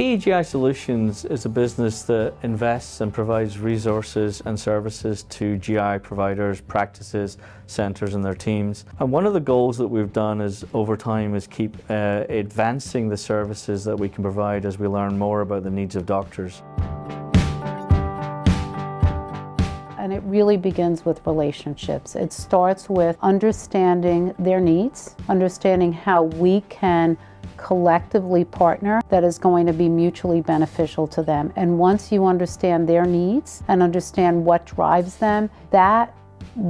PEGI Solutions is a business that invests and provides resources and services to GI providers, practices, centres and their teams. And one of the goals that we've done is over time is keep advancing the services that we can provide as we learn more about the needs of doctors. And it really begins with relationships. It starts with understanding their needs, understanding how we can collectively partner that is going to be mutually beneficial to them. And once you understand their needs and understand what drives them, that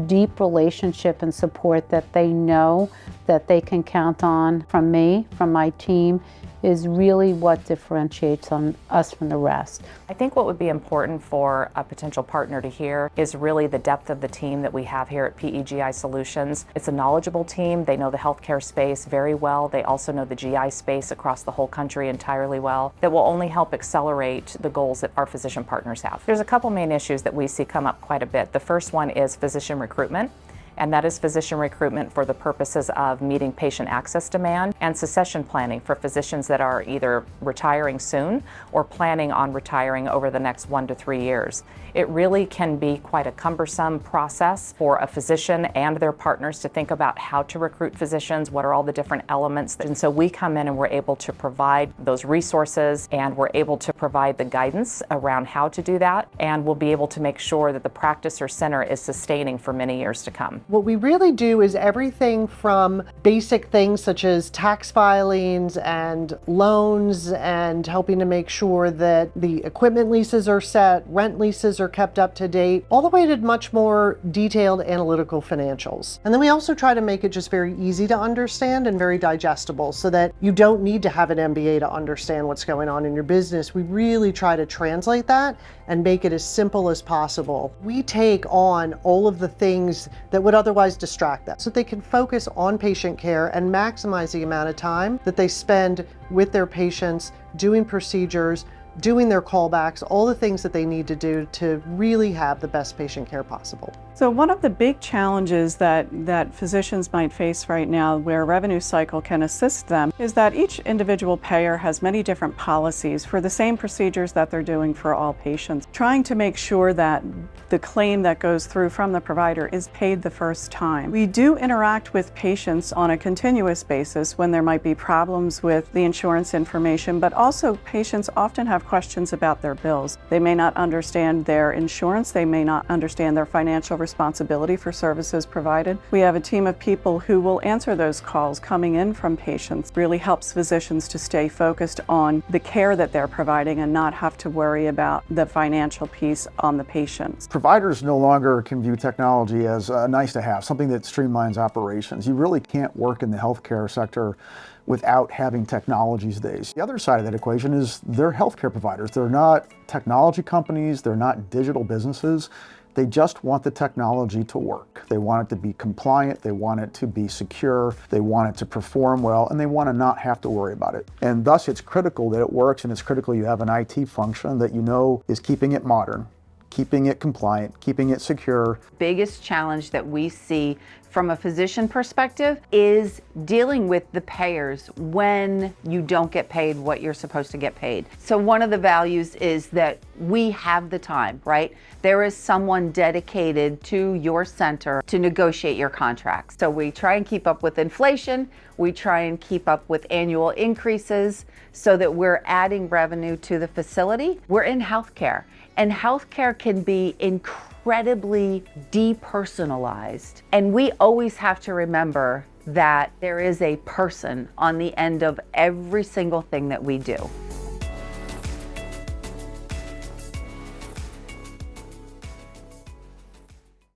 deep relationship and support that they know that they can count on from me, from my team, is really what differentiates us from the rest. I think what would be important for a potential partner to hear is really the depth of the team that we have here at PEGI Solutions. It's a knowledgeable team. They know the healthcare space very well. They also know the GI space across the whole country entirely well. That will only help accelerate the goals that our physician partners have. There's a couple main issues that we see come up quite a bit. The first one is physician recruitment. And that is physician recruitment for the purposes of meeting patient access demand and succession planning for physicians that are either retiring soon or planning on retiring over the next 1 to 3 years. It really can be quite a cumbersome process for a physician and their partners to think about how to recruit physicians, what are all the different elements. And so we come in and we're able to provide those resources and we're able to provide the guidance around how to do that, and we'll be able to make sure that the practice or center is sustaining for many years to come. What we really do is everything from basic things such as tax filings and loans and helping to make sure that the equipment leases are set, rent leases are kept up to date, all the way to much more detailed analytical financials. And then we also try to make it just very easy to understand and very digestible so that you don't need to have an MBA to understand what's going on in your business. We really try to translate that and make it as simple as possible. We take on all of the things that would otherwise distract them so they can focus on patient care and maximize the amount of time that they spend with their patients, doing procedures, doing their callbacks, all the things that they need to do to really have the best patient care possible. So one of the big challenges that physicians might face right now where revenue cycle can assist them is that each individual payer has many different policies for the same procedures that they're doing for all patients. Trying to make sure that the claim that goes through from the provider is paid the first time. We do interact with patients on a continuous basis when there might be problems with the insurance information, but also patients often have questions about their bills. They may not understand their insurance, they may not understand their financial responsibility for services provided. We have a team of people who will answer those calls coming in from patients. Really helps physicians to stay focused on the care that they're providing and not have to worry about the financial piece on the patients. Providers no longer can view technology as nice to have, something that streamlines operations. You really can't work in the healthcare sector without having technology these days. The other side of that equation is they're healthcare providers. They're not technology companies, they're not digital businesses. They just want the technology to work. They want it to be compliant, they want it to be secure, they want it to perform well, and they want to not have to worry about it. And thus it's critical that it works, and it's critical you have an IT function that you know is keeping it modern, keeping it compliant, keeping it secure. Biggest challenge that we see from a physician perspective is dealing with the payers when you don't get paid what you're supposed to get paid. So one of the values is that we have the time, right? There is someone dedicated to your center to negotiate your contracts. So we try and keep up with inflation, we try and keep up with annual increases so that we're adding revenue to the facility. We're in healthcare, and healthcare can be incredibly depersonalized. And we always have to remember that there is a person on the end of every single thing that we do.